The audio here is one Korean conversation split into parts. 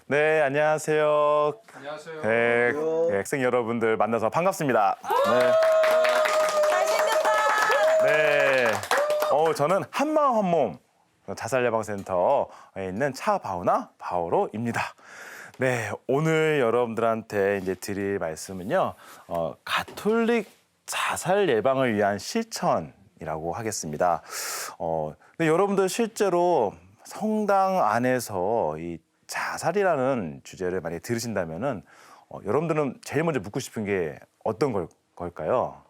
네, 안녕하세요. 안녕하세요. 네, 학생 여러분들 만나서 반갑습니다. 잘생겼다. 네. 저는 한마음 한몸 자살예방센터에 있는 차바오나 바오로입니다. 네, 오늘 여러분들한테 이제 드릴 말씀은요, 가톨릭 자살 예방을 위한 실천이라고 하겠습니다. 근데 여러분들 실제로 성당 안에서 이 자살이라는 주제를 많이 들으신다면은 여러분들은 제일 먼저 묻고 싶은 게 어떤 걸까요?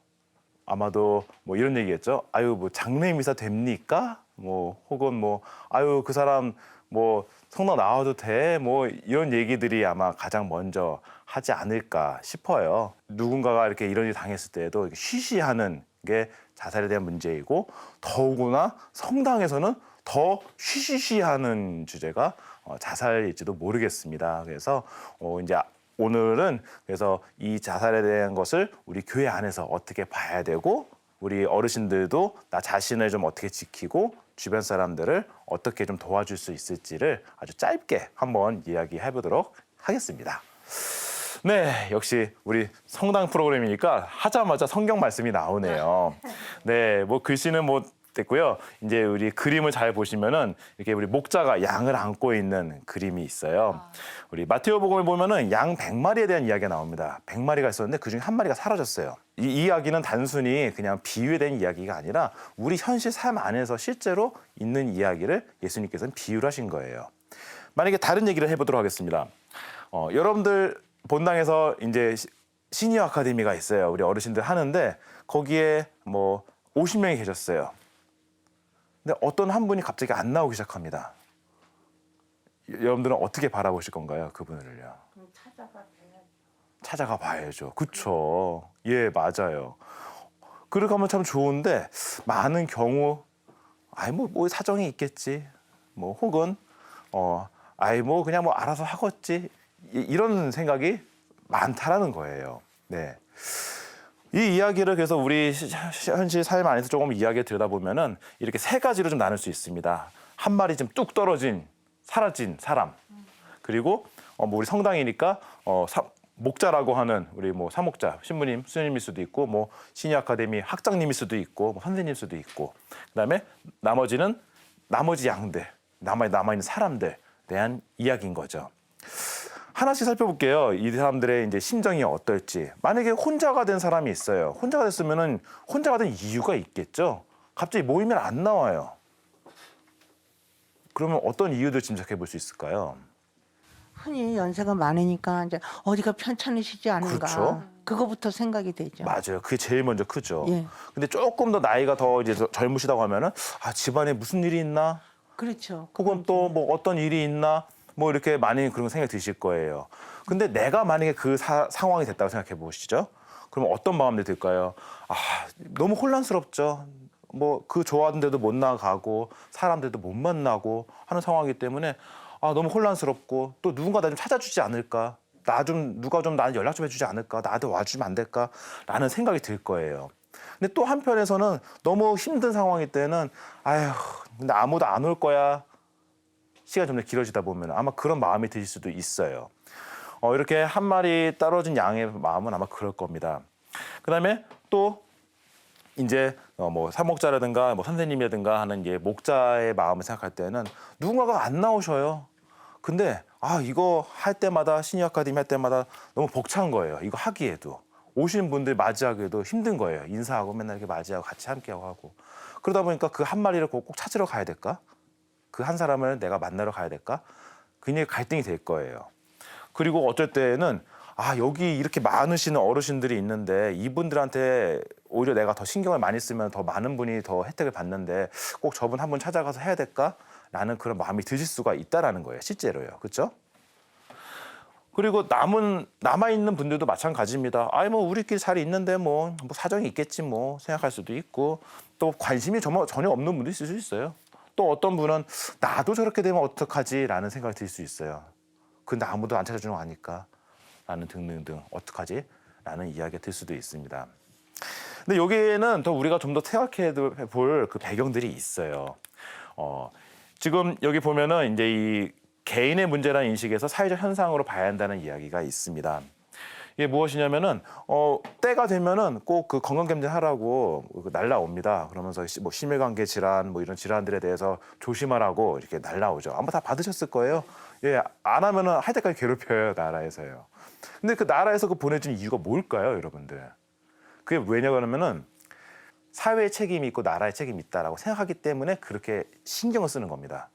아마도 뭐 이런 얘기겠죠. 아유, 뭐 장례미사 됩니까? 뭐 혹은 뭐 아유, 그 사람 뭐 성당 나와도 돼? 뭐 이런 얘기들이 아마 가장 먼저 하지 않을까 싶어요. 누군가가 이렇게 이런 일 당했을 때에도 이렇게 쉬쉬하는 게 자살에 대한 문제이고, 더구나 성당에서는 더 쉬쉬쉬하는 주제가 자살일지도 모르겠습니다. 그래서 이제 오늘은 그래서 이 자살에 대한 것을 우리 교회 안에서 어떻게 봐야 되고, 우리 어르신들도 나 자신을 좀 어떻게 지키고 주변 사람들을 어떻게 좀 도와줄 수 있을지를 아주 짧게 한번 이야기해 보도록 하겠습니다. 네, 역시 우리 성당 프로그램이니까 하자마자 성경 말씀이 나오네요. 네, 뭐 글씨는 뭐 됐고요. 이제 우리 그림을 잘 보시면은 이렇게 우리 목자가 양을 안고 있는 그림이 있어요. 우리 마테오복음을 보면은 양 100마리에 대한 이야기가 나옵니다. 100마리가 있었는데 그중에 한 마리가 사라졌어요. 이 이야기는 단순히 그냥 비유된 이야기가 아니라 우리 현실 삶 안에서 실제로 있는 이야기를 예수님께서는 비유를 하신 거예요. 만약에 다른 얘기를 해보도록 하겠습니다. 여러분들 본당에서 이제 시니어 아카데미가 있어요. 우리 어르신들 하는데 거기에 뭐 50명이 계셨어요. 근데 어떤 한 분이 갑자기 안 나오기 시작합니다. 여러분들은 어떻게 바라보실 건가요? 그분을요. 그럼 찾아가 봐야죠. 그쵸. 예, 맞아요. 그렇게 하면 참 좋은데 많은 경우 아이 뭐 사정이 있겠지. 뭐 혹은 아이 뭐 그냥 뭐 알아서 하겠지. 이런 생각이 많다라는 거예요. 네. 이 이야기를 그래서 우리 현실 삶 안에서 조금 이야기를 들여다보면은 이렇게 세 가지로 좀 나눌 수 있습니다. 한 마리 좀 뚝 떨어진 사라진 사람, 그리고 뭐 우리 성당이니까 목자라고 하는 우리 뭐 사목자, 신부님, 수녀님일 수도 있고, 뭐 시니어 아카데미 학장님일 수도 있고, 뭐 선생님일 수도 있고, 그다음에 나머지는 나머지 양들, 남아 있는 사람들 대한 이야기인 거죠. 하나씩 살펴볼게요. 이 사람들의 이제 심정이 어떨지. 만약에 혼자가 된 사람이 있어요. 혼자가 됐으면은 혼자가 된 이유가 있겠죠. 갑자기 모이면 안 나와요. 그러면 어떤 이유들 짐작해 볼 수 있을까요? 흔히 연세가 많으니까 이제 어디가 편찮으시지 않은가. 그렇죠. 그거부터 생각이 되죠. 맞아요. 그게 제일 먼저 크죠. 예. 근데 조금 더 나이가 더 이제 젊으시다고 하면은 집안에 무슨 일이 있나? 그렇죠. 혹은 또 뭐 어떤 일이 있나? 뭐 이렇게 많이 그런 생각이 드실 거예요. 근데 내가 만약에 그 상황이 됐다고 생각해 보시죠. 그러면 어떤 마음들이 들까요? 너무 혼란스럽죠. 뭐 그 좋아하는 데도 못 나가고 사람들도 못 만나고 하는 상황이기 때문에 너무 혼란스럽고, 또 누군가 나 좀 찾아주지 않을까? 누가 좀 나한테 연락 좀 해주지 않을까? 나한테 와주면 안 될까? 라는 생각이 들 거예요. 근데 또 한편에서는 너무 힘든 상황일 때는 근데 아무도 안 올 거야. 시간이 좀 더 길어지다 보면 아마 그런 마음이 드실 수도 있어요. 이렇게 한 마리 떨어진 양의 마음은 아마 그럴 겁니다. 그다음에 또 이제 뭐 사목자라든가 뭐 선생님이라든가 하는 게 목자의 마음을 생각할 때는 누군가가 안 나오셔요. 근데 이거 할 때마다 시니어 아카데미 할 때마다 너무 벅찬 거예요. 이거 하기에도 오시는 분들 맞이하기에도 힘든 거예요. 인사하고 맨날 이렇게 맞이하고 같이 함께하고 하고. 그러다 보니까 그 한 마리를 꼭 찾으러 가야 될까? 그 한 사람을 내가 만나러 가야 될까? 굉장히 갈등이 될 거예요. 그리고 어쩔 때는 여기 이렇게 많으시는 어르신들이 있는데 이분들한테 오히려 내가 더 신경을 많이 쓰면 더 많은 분이 더 혜택을 받는데 꼭 저분 한 분 찾아가서 해야 될까? 라는 그런 마음이 드실 수가 있다라는 거예요. 실제로요. 그렇죠? 그리고 남아있는 분들도 마찬가지입니다. 뭐 우리끼리 잘 있는데 뭐 사정이 있겠지 뭐 생각할 수도 있고, 또 관심이 전혀 없는 분도 있을 수 있어요. 또 어떤 분은 나도 저렇게 되면 어떡하지? 라는 생각이 들 수 있어요. 근데 아무도 안 찾아주는 거 아니까? 라는 등등등 어떡하지? 라는 이야기가 들 수도 있습니다. 근데 여기에는 더 우리가 좀 더 생각해 볼 그 배경들이 있어요. 지금 여기 보면은 이제 이 개인의 문제라는 인식에서 사회적 현상으로 봐야 한다는 이야기가 있습니다. 이게 무엇이냐면은 때가 되면은 꼭 그 건강 검진하라고 날라옵니다. 그러면서 뭐 심혈관계 질환 뭐 이런 질환들에 대해서 조심하라고 이렇게 날라오죠. 아마 다 받으셨을 거예요. 예, 안 하면은 할 때까지 괴롭혀요, 나라에서요. 근데 그 나라에서 그 보내주는 이유가 뭘까요, 여러분들? 그게 왜냐 그러면은 사회의 책임이 있고 나라의 책임이 있다라고 생각하기 때문에 그렇게 신경을 쓰는 겁니다.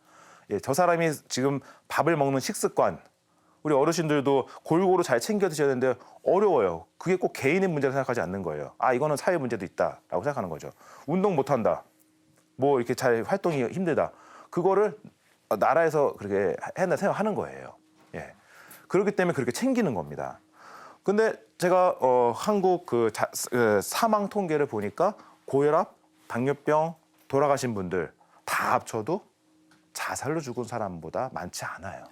예, 저 사람이 지금 밥을 먹는 식습관, 우리 어르신들도 골고루 잘 챙겨 드셔야 되는데 어려워요. 그게 꼭 개인의 문제라 생각하지 않는 거예요. 아, 이거는 사회 문제도 있다라고 생각하는 거죠. 운동 못 한다. 뭐 이렇게 잘 활동이 힘들다. 그거를 나라에서 그렇게 한다 생각하는 거예요. 예. 그렇기 때문에 그렇게 챙기는 겁니다. 근데 제가 한국 그 사망 통계를 보니까 고혈압, 당뇨병, 돌아가신 분들 다 합쳐도 자살로 죽은 사람보다 많지 않아요.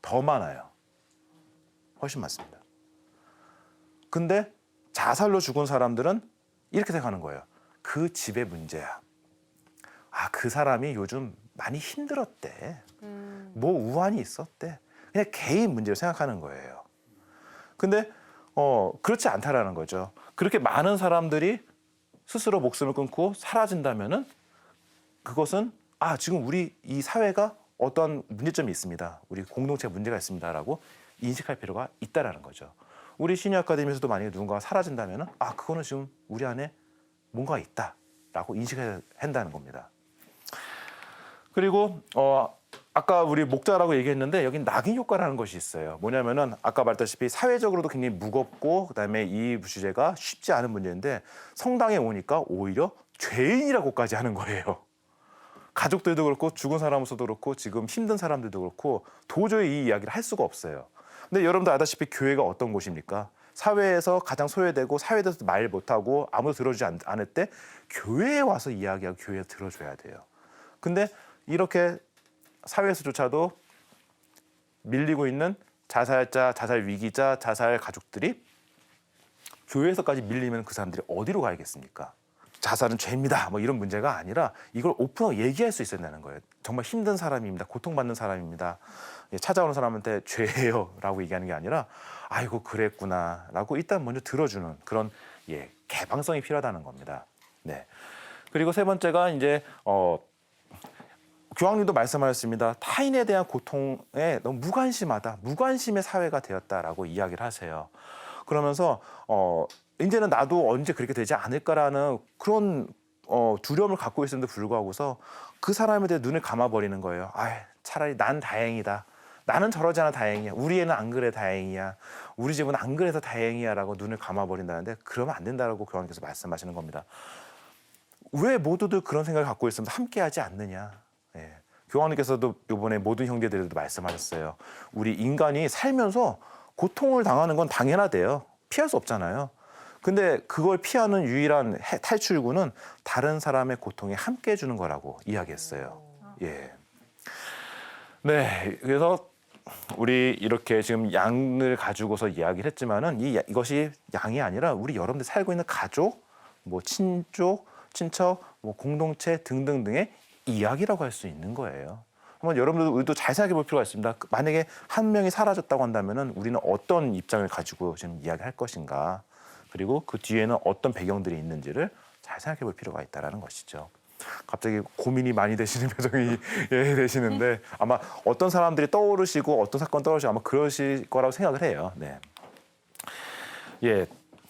더 많아요. 훨씬 많습니다. 근데 자살로 죽은 사람들은 이렇게 생각하는 거예요. 그 집의 문제야. 아, 그 사람이 요즘 많이 힘들었대. 뭐 우환이 있었대. 그냥 개인 문제로 생각하는 거예요. 근데 그렇지 않다라는 거죠. 그렇게 많은 사람들이 스스로 목숨을 끊고 사라진다면은 그것은 지금 우리 이 사회가 어떤 문제점이 있습니다. 우리 공동체 문제가 있습니다라고 인식할 필요가 있다라는 거죠. 우리 시니어 아카데미에서도 만약에 누군가가 사라진다면은 그거는 지금 우리 안에 뭔가 있다라고 인식해야 한다는 겁니다. 그리고 아까 우리 목자라고 얘기했는데 여긴 낙인 효과라는 것이 있어요. 뭐냐면은 아까 말했다시피 사회적으로도 굉장히 무겁고 그다음에 이 주제가 쉽지 않은 문제인데 성당에 오니까 오히려 죄인이라고까지 하는 거예요. 가족들도 그렇고 죽은 사람으로서도 그렇고 지금 힘든 사람들도 그렇고 도저히 이 이야기를 할 수가 없어요. 근데 여러분도 알다시피 교회가 어떤 곳입니까? 사회에서 가장 소외되고 사회에 대해서 말 못하고 아무도 들어주지 않을 때 교회에 와서 이야기하고 교회에서 들어줘야 돼요. 근데 이렇게 사회에서조차도 밀리고 있는 자살자, 자살 위기자, 자살 가족들이 교회에서까지 밀리면 그 사람들이 어디로 가야겠습니까? 자살은 죄입니다. 뭐 이런 문제가 아니라 이걸 오픈하고 얘기할 수 있어야 되는 거예요. 정말 힘든 사람입니다. 고통받는 사람입니다. 찾아오는 사람한테 죄예요 라고 얘기하는 게 아니라 아이고 그랬구나 라고 일단 먼저 들어주는 그런 개방성이 필요하다는 겁니다. 네. 그리고 세 번째가 이제 교황님도 말씀하셨습니다. 타인에 대한 고통에 너무 무관심하다. 무관심의 사회가 되었다라고 이야기를 하세요. 그러면서 이제는 나도 언제 그렇게 되지 않을까라는 그런 두려움을 갖고 있음에도 불구하고서 그 사람에 대해 눈을 감아버리는 거예요. 차라리 난 다행이다. 나는 저러지 않아 다행이야. 우리 애는 안 그래 다행이야. 우리 집은 안 그래서 다행이야 라고 눈을 감아버린다는데 그러면 안 된다라고 교황님께서 말씀하시는 겁니다. 왜 모두들 그런 생각을 갖고 있으면 함께하지 않느냐. 교황님께서도 이번에 모든 형제들에도 말씀하셨어요. 우리 인간이 살면서 고통을 당하는 건 당연하대요. 피할 수 없잖아요. 근데 그걸 피하는 유일한 탈출구는 다른 사람의 고통에 함께 해주는 거라고 이야기했어요. 예. 네, 그래서 우리 이렇게 지금 양을 가지고서 이야기를 했지만은 이것이 양이 아니라 우리 여러분들 살고 있는 가족, 뭐 친족, 친척, 뭐 공동체 등등등의 이야기라고 할 수 있는 거예요. 한번 여러분들도 잘 생각해 볼 필요가 있습니다. 만약에 한 명이 사라졌다고 한다면은 우리는 어떤 입장을 가지고 지금 이야기할 것인가, 그리고 그 뒤에는 어떤 배경들이 있는지를 잘 생각해 볼 필요가 있다라는 것이죠. 갑자기 고민이 많이 되시는 표정이 되시는데 아마 어떤 사람들이 떠오르시고 어떤 사건 떠오르시고 아마 그러실 거라고 생각을 해요. 네.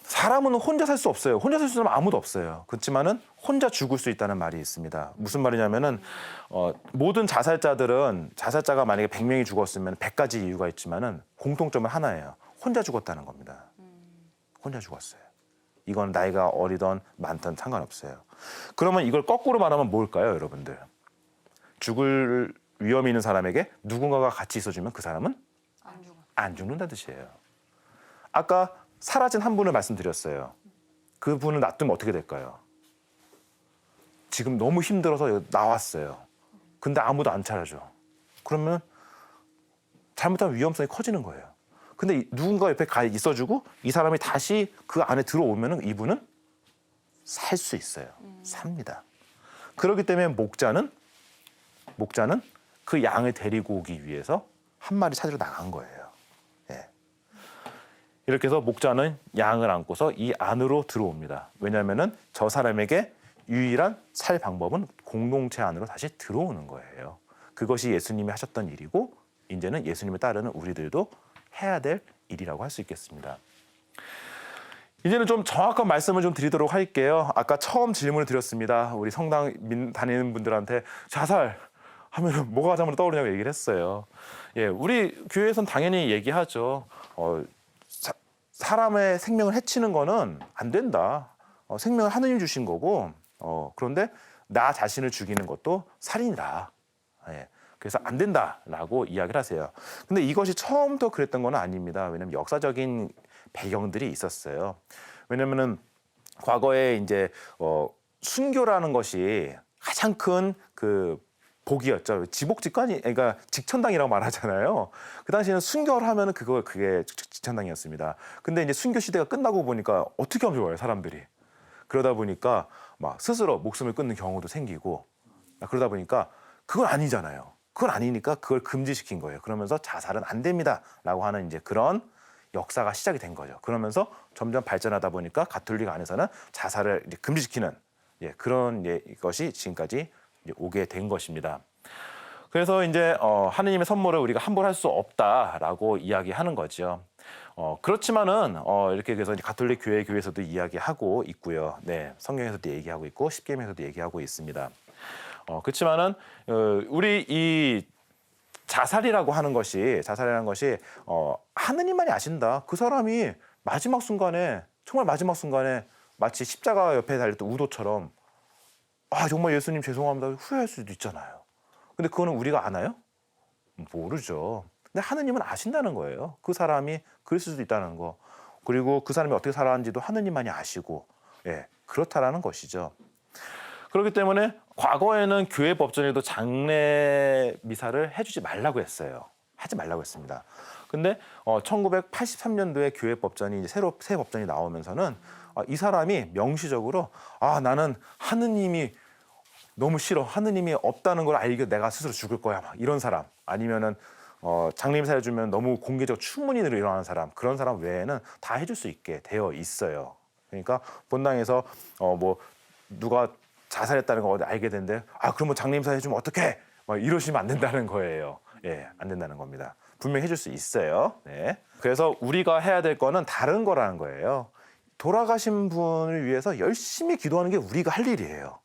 사람은 혼자 살 수 없어요. 혼자 살 수 있는 사람 아무도 없어요. 그렇지만은 혼자 죽을 수 있다는 말이 있습니다. 무슨 말이냐면은 모든 자살자가 만약에 100명이 죽었으면 100가지 이유가 있지만은 공통점은 하나예요. 혼자 죽었다는 겁니다. 혼자 죽었어요. 이건 나이가 어리던 많던 상관없어요. 그러면 이걸 거꾸로 말하면 뭘까요, 여러분들? 죽을 위험이 있는 사람에게 누군가가 같이 있어주면 그 사람은 안 죽는다는 뜻이에요. 아까 사라진 한 분을 말씀드렸어요. 그 분을 놔두면 어떻게 될까요? 지금 너무 힘들어서 나왔어요. 근데 아무도 안 찾아줘. 그러면 잘못하면 위험성이 커지는 거예요. 근데 누군가 옆에 가 있어주고 이 사람이 다시 그 안에 들어오면은 이분은 살 수 있어요. 삽니다. 그렇기 때문에 목자는 그 양을 데리고 오기 위해서 한 마리 찾으러 나간 거예요. 예. 이렇게 해서 목자는 양을 안고서 이 안으로 들어옵니다. 왜냐하면은 저 사람에게 유일한 살 방법은 공동체 안으로 다시 들어오는 거예요. 그것이 예수님이 하셨던 일이고 이제는 예수님을 따르는 우리들도 해야 될 일이라고 할 수 있겠습니다. 이제는 좀 정확한 말씀을 좀 드리도록 할게요. 아까 처음 질문을 드렸습니다. 우리 성당 다니는 분들한테 자살 하면 뭐가 가장 먼저 떠오르냐고 얘기를 했어요. 예, 우리 교회에서는 당연히 얘기하죠. 사람의 생명을 해치는 거는 안 된다. 생명을 하느님 주신 거고, 그런데 나 자신을 죽이는 것도 살인이다. 예, 그래서 안 된다라고 이야기를 하세요. 근데 이것이 처음부터 그랬던 건 아닙니다. 왜냐하면 역사적인 배경들이 있었어요. 왜냐면은 과거에 이제 순교라는 것이 가장 큰 그 복이었죠. 지복직관이 그러니까 직천당이라고 말하잖아요. 그 당시에는 순교를 하면은 그게 직천당이었습니다. 근데 이제 순교 시대가 끝나고 보니까 어떻게 하면 좋아요, 사람들이. 그러다 보니까 막 스스로 목숨을 끊는 경우도 생기고 그러다 보니까 그건 아니잖아요. 그건 아니니까 그걸 금지시킨 거예요. 그러면서 자살은 안 됩니다라고 하는 이제 그런 역사가 시작이 된 거죠. 그러면서 점점 발전하다 보니까 가톨릭 안에서는 자살을 이제 금지시키는 그런 것이 지금까지 이제 오게 된 것입니다. 그래서 이제 하느님의 선물을 우리가 함부로 할 수 없다라고 이야기하는 거죠. 그렇지만은 이렇게 그래서 이제 가톨릭 교회에서도 이야기하고 있고요. 네, 성경에서도 얘기하고 있고 십계명에서도 얘기하고 있습니다. 그렇지만은 우리 이 자살이라는 것이 하느님만이 아신다. 그 사람이 마지막 순간에 정말 마지막 순간에 마치 십자가 옆에 달렸던 우도처럼 정말 예수님 죄송합니다 후회할 수도 있잖아요. 근데 그거는 우리가 아나요? 모르죠. 근데 하느님은 아신다는 거예요. 그 사람이 그랬을 수도 있다는 거. 그리고 그 사람이 어떻게 살아왔는지도 하느님만이 아시고 그렇다라는 것이죠. 그렇기 때문에 과거에는 교회 법전에도 장례 미사를 해주지 말라고 했어요. 하지 말라고 했습니다. 근데 1983년도에 교회 법전이 이제 새 법전이 나오면서는 이 사람이 명시적으로 나는 하느님이 너무 싫어. 하느님이 없다는 걸 알게 내가 스스로 죽을 거야. 막 이런 사람. 아니면은 장례 미사 해주면 너무 공개적 추문인으로 일어나는 사람. 그런 사람 외에는 다 해줄 수 있게 되어 있어요. 그러니까 본당에서 뭐 누가 자살했다는 걸 알게 되는데 그러면 장례 미사 해주면 어떡해? 막 이러시면 안 된다는 거예요. 안 된다는 겁니다. 분명히 해줄 수 있어요. 네. 그래서 우리가 해야 될 거는 다른 거라는 거예요. 돌아가신 분을 위해서 열심히 기도하는 게 우리가 할 일이에요.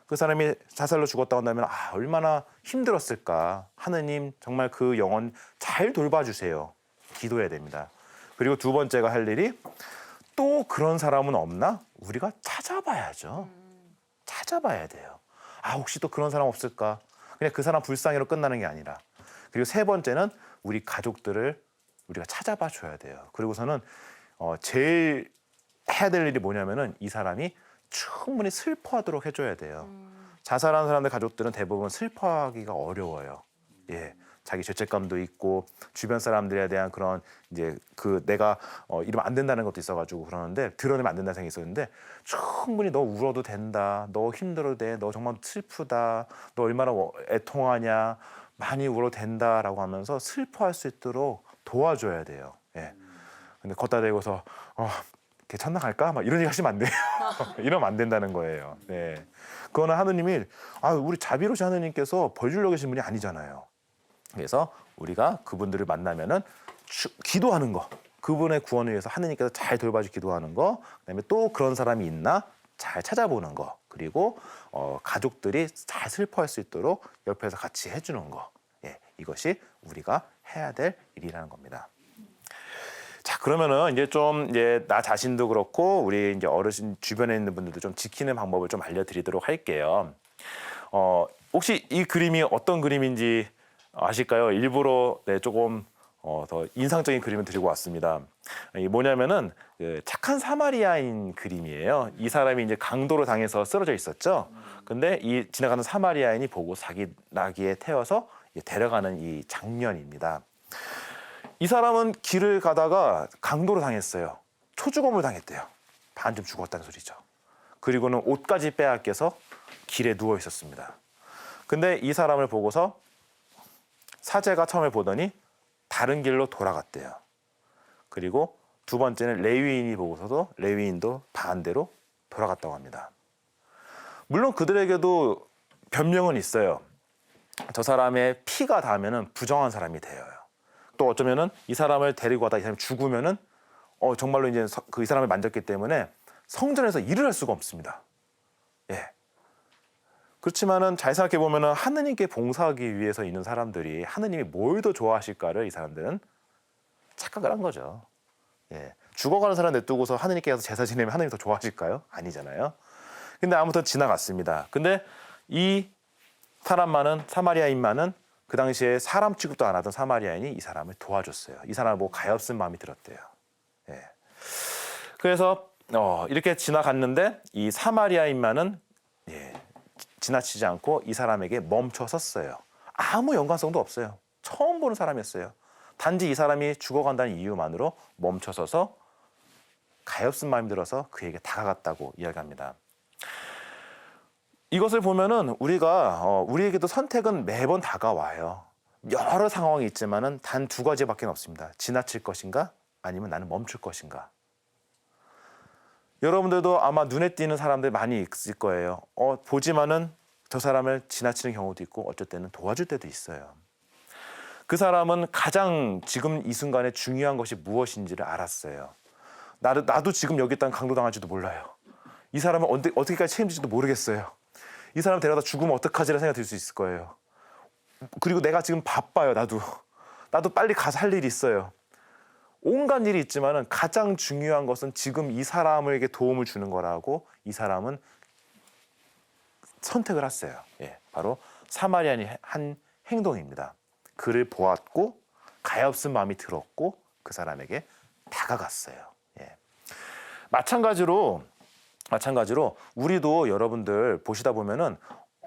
그 사람이 자살로 죽었다고 한다면 얼마나 힘들었을까. 하느님 정말 그 영혼 잘 돌봐주세요. 기도해야 됩니다. 그리고 두 번째가 할 일이 또 그런 사람은 없나? 우리가 찾아봐야죠. 찾아봐야 돼요. 혹시 또 그런 사람 없을까? 그냥 그 사람 불쌍히로 끝나는 게 아니라. 그리고 세 번째는 우리 가족들을 우리가 찾아봐 줘야 돼요. 그리고서는 제일 해야 될 일이 뭐냐면은 이 사람이 충분히 슬퍼하도록 해줘야 돼요. 자살한 사람들 가족들은 대부분 슬퍼하기가 어려워요. 자기 죄책감도 있고 주변 사람들에 대한 그런 이제 내가 이러면 안 된다는 것도 있어가지고 그러는데 드러내면 안 된다는 생각이 있었는데 충분히 너 울어도 된다. 너 힘들어도 돼. 너 정말 슬프다. 너 얼마나 애통하냐. 많이 울어도 된다라고 하면서 슬퍼할 수 있도록 도와줘야 돼요. 근데 걷다 대고서 걔 천당 갈까? 막 이런 얘기 하시면 안 돼요. 이러면 안 된다는 거예요. 그거는 하느님이 우리 자비로우신 하느님께서 벌 주려고 계신 분이 아니잖아요. 그래서 우리가 그분들을 만나면은 기도하는 거, 그분의 구원을 위해서 하느님께서 잘 돌봐주 기도하는 거, 그다음에 또 그런 사람이 있나 잘 찾아보는 거, 그리고 가족들이 잘 슬퍼할 수 있도록 옆에서 같이 해주는 거, 이것이 우리가 해야 될 일이라는 겁니다. 자, 그러면은 이제 좀 나 자신도 그렇고 우리 이제 어르신 주변에 있는 분들도 좀 지키는 방법을 좀 알려드리도록 할게요. 혹시 이 그림이 어떤 그림인지 아실까요? 일부러 조금 더 인상적인 그림을 드리고 왔습니다. 이 뭐냐면은 착한 사마리아인 그림이에요. 이 사람이 이제 강도로 당해서 쓰러져 있었죠. 근데 이 지나가는 사마리아인이 보고 자기 나귀에 태워서 데려가는 이 장면입니다. 이 사람은 길을 가다가 강도로 당했어요. 초주검을 당했대요. 반쯤 죽었다는 소리죠. 그리고는 옷까지 빼앗겨서 길에 누워 있었습니다. 근데 이 사람을 보고서 사제가 처음에 보더니 다른 길로 돌아갔대요. 그리고 두 번째는 레위인이 보고서도 레위인도 반대로 돌아갔다고 합니다. 물론 그들에게도 변명은 있어요. 저 사람의 피가 닿으면 부정한 사람이 되어요. 또 어쩌면은 이 사람을 데리고 가다 이 사람이 죽으면은 정말로 이제 이 사람을 만졌기 때문에 성전에서 일을 할 수가 없습니다. 예. 그렇지만은 잘 생각해 보면은 하느님께 봉사하기 위해서 있는 사람들이 하느님이 뭘 더 좋아하실까를 이 사람들은 착각을 한 거죠. 예. 죽어가는 사람 냅두고서 하느님께 가서 제사 지내면 하느님이 더 좋아하실까요? 아니잖아요. 근데 아무튼 지나갔습니다. 근데 이 사람만은 사마리아인만은 그 당시에 사람 취급도 안 하던 사마리아인이 이 사람을 도와줬어요. 이 사람을 보고 가엾은 마음이 들었대요. 예. 그래서 이렇게 지나갔는데 이 사마리아인만은 지나치지 않고 이 사람에게 멈춰 섰어요. 아무 연관성도 없어요. 처음 보는 사람이었어요. 단지 이 사람이 죽어간다는 이유만으로 멈춰 서서 가엾은 마음이 들어서 그에게 다가갔다고 이야기합니다. 이것을 보면은 우리에게도 선택은 매번 다가와요. 여러 상황이 있지만은 단 두 가지밖에 없습니다. 지나칠 것인가 아니면 나는 멈출 것인가. 여러분들도 아마 눈에 띄는 사람들 많이 있을 거예요. 보지만은 저 사람을 지나치는 경우도 있고 어쩔 때는 도와줄 때도 있어요. 그 사람은 가장 지금 이 순간에 중요한 것이 무엇인지를 알았어요. 나도 지금 여기 있다는 강도당할지도 몰라요. 이 사람은 어떻게까지 책임질지도 모르겠어요. 이 사람 데려다 죽으면 어떡하지라는 생각이 들 수 있을 거예요. 그리고 내가 지금 바빠요. 나도 빨리 가서 할 일이 있어요. 온갖 일이 있지만은 가장 중요한 것은 지금 이 사람에게 도움을 주는 거라고 이 사람은 선택을 했어요. 예, 바로 사마리아인이 한 행동입니다. 그를 보았고 가엾은 마음이 들었고 그 사람에게 다가갔어요. 예. 마찬가지로 우리도 여러분들 보시다 보면은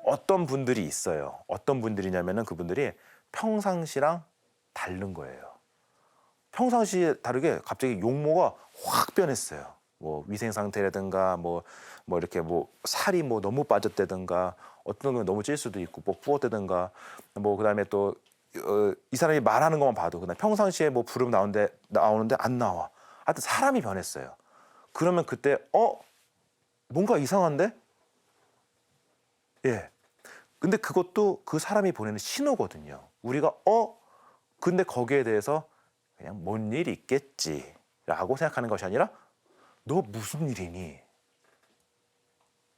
어떤 분들이 있어요. 어떤 분들이냐면은 그분들이 평상시랑 다른 거예요. 평상시에 다르게 갑자기 용모가 확 변했어요. 뭐 위생 상태라든가 뭐 이렇게 뭐 살이 뭐 너무 빠졌다든가 어떤 건 너무 찔 수도 있고 뭐 부었다든가 뭐 그다음에 또 이 사람이 말하는 것만 봐도 그다음 평상시에 뭐 부르면 나오는데 안 나와. 하여튼 사람이 변했어요. 그러면 그때 뭔가 이상한데? 예. 근데 그것도 그 사람이 보내는 신호거든요. 우리가 근데 거기에 대해서 그냥 뭔 일이 있겠지라고 생각하는 것이 아니라 너 무슨 일이니?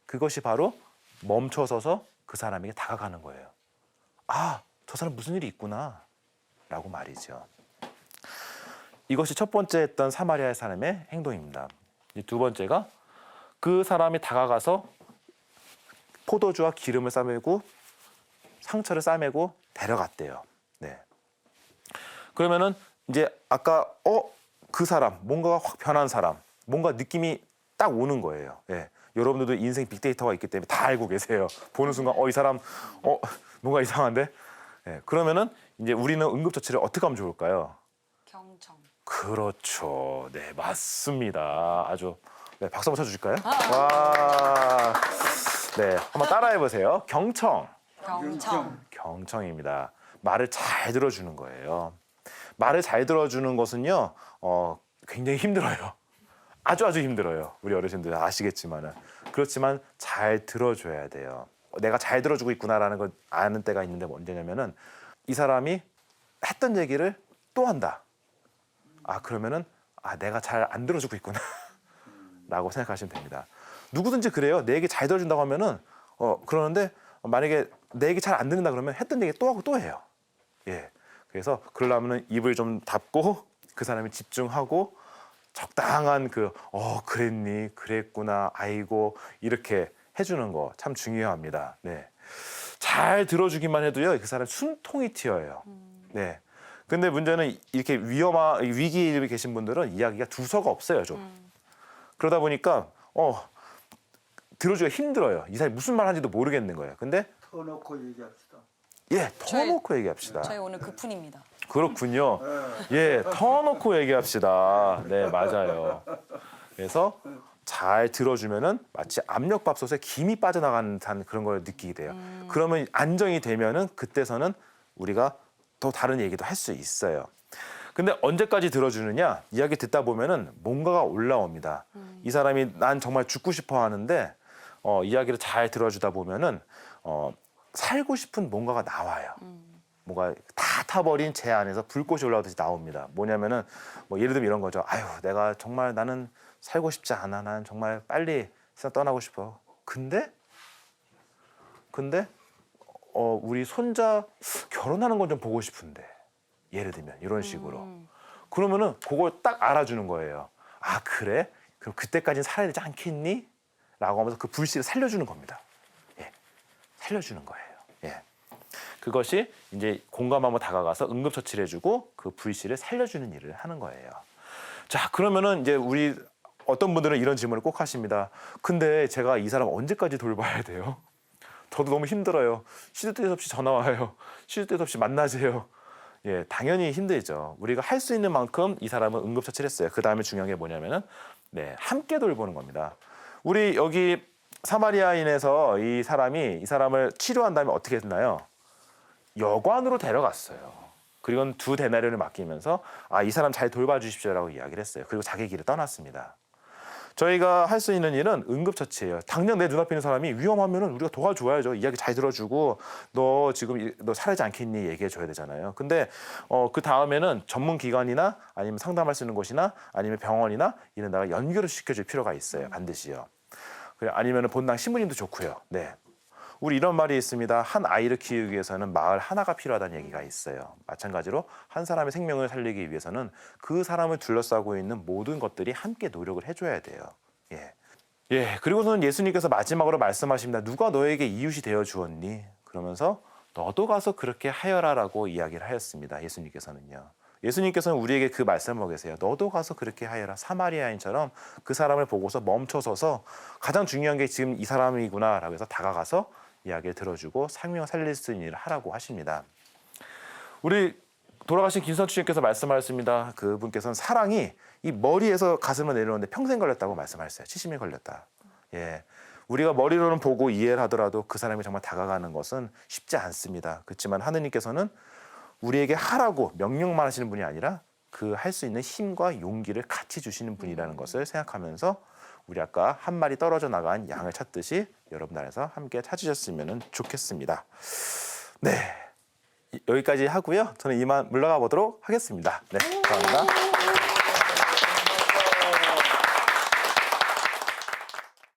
그것이 바로 멈춰서서 그 사람에게 다가가는 거예요. 저 사람 무슨 일이 있구나 라고 말이죠. 이것이 첫 번째 했던 사마리아 사람의 행동입니다. 두 번째가 그 사람이 다가가서 포도주와 기름을 싸매고 상처를 싸매고 데려갔대요. 네. 그러면은 이제 아까 그 사람 뭔가가 확 변한 사람 뭔가 느낌이 딱 오는 거예요. 예. 여러분들도 인생 빅데이터가 있기 때문에 다 알고 계세요. 보는 순간 이 사람 뭔가 이상한데. 예. 그러면은 이제 우리는 응급처치를 어떻게 하면 좋을까요? 경청. 그렇죠. 네, 맞습니다. 아주 네, 박수 한번 쳐주실까요? 와. 네, 한번 따라해 보세요. 경청. 경청입니다. 말을 잘 들어주는 거예요. 말을 잘 들어주는 것은요, 굉장히 힘들어요. 아주 힘들어요. 우리 어르신들 아시겠지만은. 그렇지만 잘 들어줘야 돼요. 내가 잘 들어주고 있구나라는 걸 아는 때가 있는데 언제냐면은 이 사람이 했던 얘기를 또 한다. 그러면은 내가 잘 안 들어주고 있구나. 라고 생각하시면 됩니다. 누구든지 그래요. 내 얘기 잘 들어준다고 하면은 그러는데 만약에 내 얘기 잘 안 듣는다 그러면 했던 얘기 또 하고 또 해요. 예. 그래서 그러려면은 입을 좀 닫고 그 사람이 집중하고 적당한 그랬니 그랬구나 아이고 이렇게 해주는 거 참 중요합니다. 네. 잘 들어주기만 해도요 그 사람 숨통이 튀어요. 네. 근데 문제는 이렇게 위기에 계신 분들은 이야기가 두서가 없어요 좀. 그러다 보니까 들어주기가 힘들어요. 이 사람이 무슨 말 하는지도 모르겠는 거예요. 근데 터놓고 얘기합시다. 예, 터놓고 얘기합시다. 저희 오늘 그 푼입니다. 그렇군요. 예, 터놓고 얘기합시다. 네, 맞아요. 그래서 잘 들어주면은 마치 압력밥솥에 김이 빠져나가는 듯한 그런 걸 느끼게 돼요. 그러면 안정이 되면은 그때서는 우리가 또 다른 얘기도 할 수 있어요. 근데 언제까지 들어주느냐? 이야기 듣다 보면은 뭔가가 올라옵니다. 이 사람이 난 정말 죽고 싶어 하는데 이야기를 잘 들어주다 보면은 살고 싶은 뭔가가 나와요. 뭔가 다 타버린 제 안에서 불꽃이 올라오듯이 나옵니다. 뭐냐면은 뭐 예를 들면 이런 거죠. 아유, 내가 정말 나는 살고 싶지 않아. 나는 정말 빨리 세상 떠나고 싶어. 근데 우리 손자 결혼하는 건 좀 보고 싶은데. 예를 들면 이런 식으로. 그러면은 그걸 딱 알아주는 거예요. 아, 그래? 그럼 그때까지는 살아야 되지 않겠니? 라고 하면서 그 불씨를 살려주는 겁니다. 예, 살려주는 거예요. 예. 그것이 이제 공감하며 다가가서 응급처치를 해주고 그 불씨를 살려주는 일을 하는 거예요. 자, 그러면은 이제 우리 어떤 분들은 이런 질문을 꼭 하십니다. 근데 제가 이 사람 언제까지 돌봐야 돼요? 저도 너무 힘들어요. 시도 때도 없이 전화 와요. 시도 때도 없이 만나세요. 예, 당연히 힘들죠. 우리가 할 수 있는 만큼 이 사람은 응급처치를 했어요. 그 다음에 중요한 게 뭐냐면은 함께 돌보는 겁니다. 우리 여기 사마리아인에서 이 사람을 치료한 다음에 어떻게 됐나요? 여관으로 데려갔어요. 그리고 2데나리온을 맡기면서 이 사람 잘 돌봐주십시오라고 이야기를 했어요. 그리고 자기 길을 떠났습니다. 저희가 할 수 있는 일은 응급처치예요. 당장 내 눈앞에 있는 사람이 위험하면은 우리가 도와줘야죠. 이야기 잘 들어주고 너 지금 너 살아지 않겠니 얘기해줘야 되잖아요. 근데 그 다음에는 전문 기관이나 아니면 상담할 수 있는 곳이나 아니면 병원이나 이런 데가 연결을 시켜줄 필요가 있어요. 반드시요. 그래 아니면은 본당 신부님도 좋고요. 네. 우리 이런 말이 있습니다. 한 아이를 키우기 위해서는 마을 하나가 필요하다는 얘기가 있어요. 마찬가지로 한 사람의 생명을 살리기 위해서는 그 사람을 둘러싸고 있는 모든 것들이 함께 노력을 해줘야 돼요. 예. 그리고서는 예수님께서 마지막으로 말씀하십니다. 누가 너에게 이웃이 되어 주었니? 그러면서 너도 가서 그렇게 하여라라고 이야기를 하였습니다. 예수님께서는요. 예수님께서는 우리에게 그 말씀을 하고 계세요. 너도 가서 그렇게 하여라. 사마리아인처럼 그 사람을 보고서 멈춰서서 가장 중요한 게 지금 이 사람이구나라고 해서 다가가서 이야기를 들어주고 생명을 살릴 수 있는 일을 하라고 하십니다. 우리 돌아가신 김선주 주님께서 말씀하셨습니다. 그분께서는 사랑이 이 머리에서 가슴으로 내려오는데 평생 걸렸다고 말씀하셨어요. 70일 걸렸다. 예. 우리가 머리로는 보고 이해를 하더라도 그 사람이 정말 다가가는 것은 쉽지 않습니다. 그렇지만 하느님께서는 우리에게 하라고 명령만 하시는 분이 아니라 그 할 수 있는 힘과 용기를 같이 주시는 분이라는 것을 생각하면서 우리 아까 한 마리 떨어져 나간 양을 찾듯이 여러분 안에서 함께 찾으셨으면 좋겠습니다. 네, 여기까지 하고요. 저는 이만 물러가 보도록 하겠습니다. 네, 감사합니다.